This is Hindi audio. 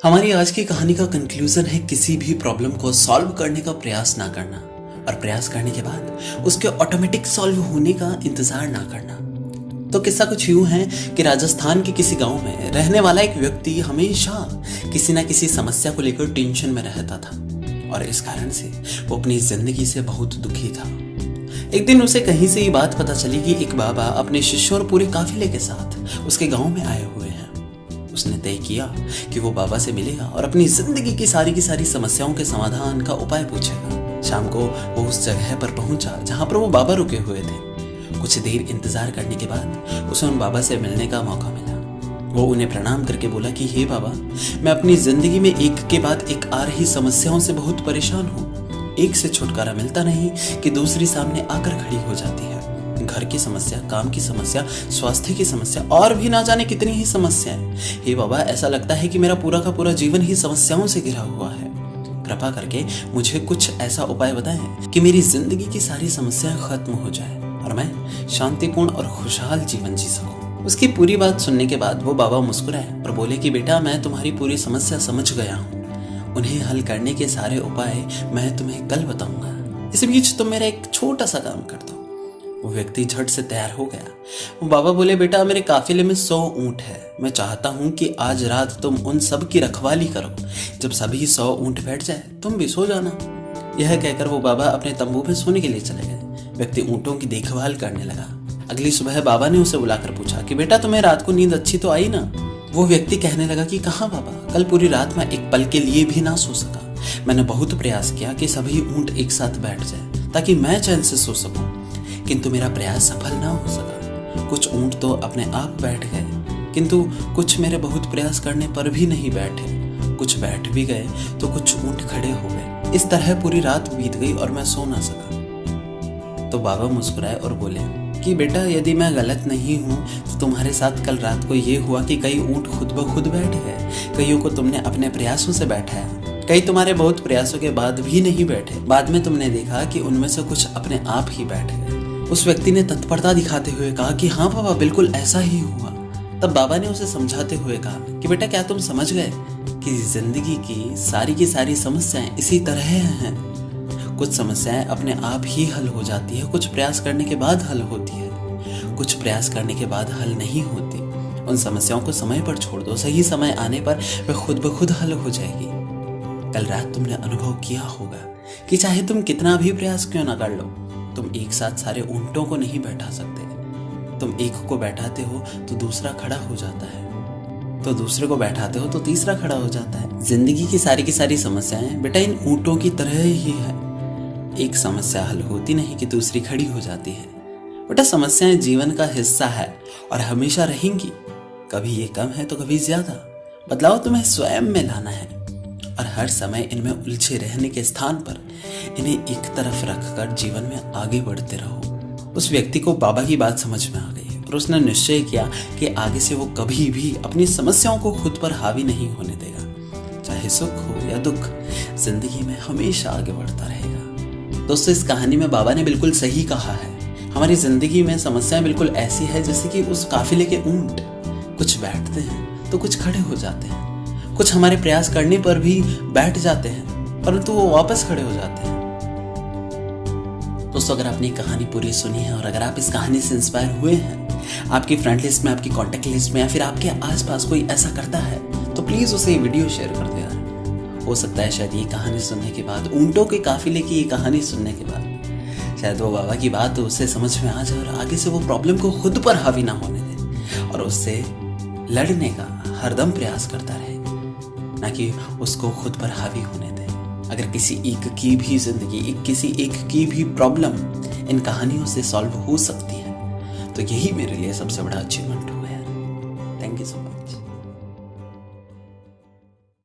हमारी आज की कहानी का कंक्लूजन है किसी भी प्रॉब्लम को सॉल्व करने का प्रयास ना करना और प्रयास करने के बाद उसके ऑटोमेटिक सॉल्व होने का इंतजार ना करना। तो किस्सा कुछ यूं है कि राजस्थान के किसी गांव में रहने वाला एक व्यक्ति हमेशा किसी ना किसी समस्या को लेकर टेंशन में रहता था और इस कारण से वो अपनी जिंदगी से बहुत दुखी था। एक दिन उसे कहीं से ये बात पता चली कि एक बाबा अपने शिष्यों और पूरे काफिले के साथ उसके गांव में आए हुए हैं। उसने तय किया कि वो बाबा से मिलेगा और अपनी जिंदगी की सारी समस्याओं के समाधान का उपाय पूछेगा। शाम को वो उस जगह पर पहुंचा जहां पर वो बाबा रुके हुए थे। कुछ देर इंतजार करने के बाद उसे उन बाबा से मिलने का मौका मिला। वो उन्हें प्रणाम करके बोला कि हे बाबा, मैं अपनी जिंदगी में एक के बाद एक आ रही समस्याओं से बहुत परेशान हूँ। एक से छुटकारा मिलता नहीं कि दूसरी सामने आकर खड़ी हो जाती है। घर की समस्या, काम की समस्या, स्वास्थ्य की समस्या और भी ना जाने कितनी ही समस्याएं। हे बाबा, ऐसा लगता है कि मेरा पूरा का पूरा जीवन ही समस्याओं से घिरा हुआ है। कृपा करके मुझे कुछ ऐसा उपाय बताएं कि मेरी जिंदगी की सारी समस्याएं खत्म हो जाए और मैं शांतिपूर्ण और खुशहाल जीवन जी सकूं। उसकी पूरी बात सुनने के बाद वो बाबा मुस्कुराए और बोले कि बेटा, मैं तुम्हारी पूरी समस्या समझ गया हूँ। उन्हें हल करने के सारे उपाय मैं तुम्हें कल बताऊंगा। इस बीच तुम मेरा एक छोटा सा काम कर दो। वो व्यक्ति झट से तैयार हो गया। वो बाबा बोले, बेटा, मेरे काफिले में 100 ऊंट है। मैं चाहता हूं कि आज रात तुम उन सब की रखवाली करो। जब सभी 100 ऊंट बैठ जाए तुम भी सो जाना। यह कहकर वो बाबा अपने तंबू में सोने के लिए चले गए। व्यक्ति ऊंटों की देखभाल करने लगा। अगली सुबह बाबा ने उसे बुलाकर पूछा कि बेटा, तुम्हें रात को नींद अच्छी तो आई ना? वो व्यक्ति कहने लगा कि कहाँ बाबा, कल पूरी रात मैं एक पल के लिए भी ना सो सका। मैंने बहुत प्रयास किया कि सभी ऊंट एक साथ बैठ जाए ताकि मैं चैन से सो सकूं, किंतु मेरा प्रयास सफल ना हो सका। कुछ ऊंट तो अपने आप बैठ गए, किंतु कुछ मेरे बहुत प्रयास करने पर भी नहीं बैठे। कुछ बैठ भी गए तो कुछ ऊंट खड़े हो गए। इस तरह पूरी रात बीत गई और मैं सो ना सका। तो बाबा मुस्कुराए और बोले कि बेटा, यदि मैं गलत नहीं हूँ तो तुम्हारे साथ कल रात को ये हुआ कि कई ऊंट खुद ब खुद बैठ गए। कईयों को तुमने अपने प्रयासों से बैठाया, कई तुम्हारे बहुत प्रयासों के बाद भी नहीं बैठे। बाद में तुमने देखा कि उनमें से कुछ अपने आप ही बैठ गए। उस व्यक्ति ने तत्परता दिखाते हुए कहा कि हाँ बाबा, बिल्कुल ऐसा ही हुआ। तब बाबा ने उसे समझाते हुए कहा कि बेटा, क्या तुम समझ गए कि जिंदगी की सारी समस्याएं इसी तरह हैं। कुछ समस्याएं अपने आप ही हल हो जाती है, कुछ प्रयास करने के बाद हल होती है, कुछ प्रयास करने के बाद हल नहीं होती। उन समस्याओं को समय पर छोड़ दो, सही समय आने पर वे खुद ब खुद हल हो जाएगी। कल रात तुमने अनुभव किया होगा कि चाहे तुम कितना भी प्रयास क्यों ना कर लो, तुम एक साथ सारे ऊंटों को नहीं बैठा सकते। तुम एक को बैठाते हो तो दूसरा खड़ा हो जाता है, तो दूसरे को बैठाते हो तो तीसरा खड़ा हो जाता है। जिंदगी की सारी समस्याएं बेटा इन ऊंटों की तरह ही है। एक समस्या हल होती नहीं कि दूसरी खड़ी हो जाती है। बेटा, समस्याएं जीवन का हिस्सा है और हमेशा रहेंगी। कभी ये कम है तो कभी ज्यादा। बदलाव तुम्हें स्वयं में लाना है और हर समय इनमें उलझे रहने के स्थान पर इन्हें एक तरफ रखकर जीवन में आगे बढ़ते रहो। उस व्यक्ति को बाबा की बात समझ में आ गई और उसने निश्चय किया कि आगे से वो कभी भी अपनी समस्याओं को खुद पर हावी नहीं होने देगा। चाहे सुख हो या दुख, जिंदगी में हमेशा आगे बढ़ता रहेगा। दोस्तों, इस कहानी में बाबा ने बिल्कुल सही कहा है। हमारी जिंदगी में समस्याएं बिल्कुल ऐसी है जैसे कि उस काफिले के ऊंट, कुछ बैठते हैं तो कुछ खड़े हो जाते हैं। कुछ हमारे प्रयास करने पर भी बैठ जाते हैं परंतु वो वापस खड़े हो जाते हैं। दोस्तों, अगर आपने कहानी पूरी सुनी है और अगर आप इस कहानी से इंस्पायर हुए हैं, आपकी फ्रेंड लिस्ट में, आपकी कॉन्टेक्ट लिस्ट में या फिर आपके आसपास कोई ऐसा करता है तो प्लीज उसे ये वीडियो शेयर कर दो यार। हो सकता है शायद ये कहानी सुनने के बाद, ऊंटों के काफिले की ये कहानी सुनने के बाद, शायद वो बाबा की बात उसे समझ में आ जाए और आगे से वो प्रॉब्लम को खुद पर हावी ना होने दे और उससे लड़ने का हरदम प्रयास करता रहे, ना कि उसको खुद पर हावी होने दे। अगर किसी एक की भी जिंदगी, किसी एक की भी प्रॉब्लम इन कहानियों से सॉल्व हो सकती है तो यही मेरे लिए सबसे बड़ा अचीवमेंट हुआ है। Thank you so much.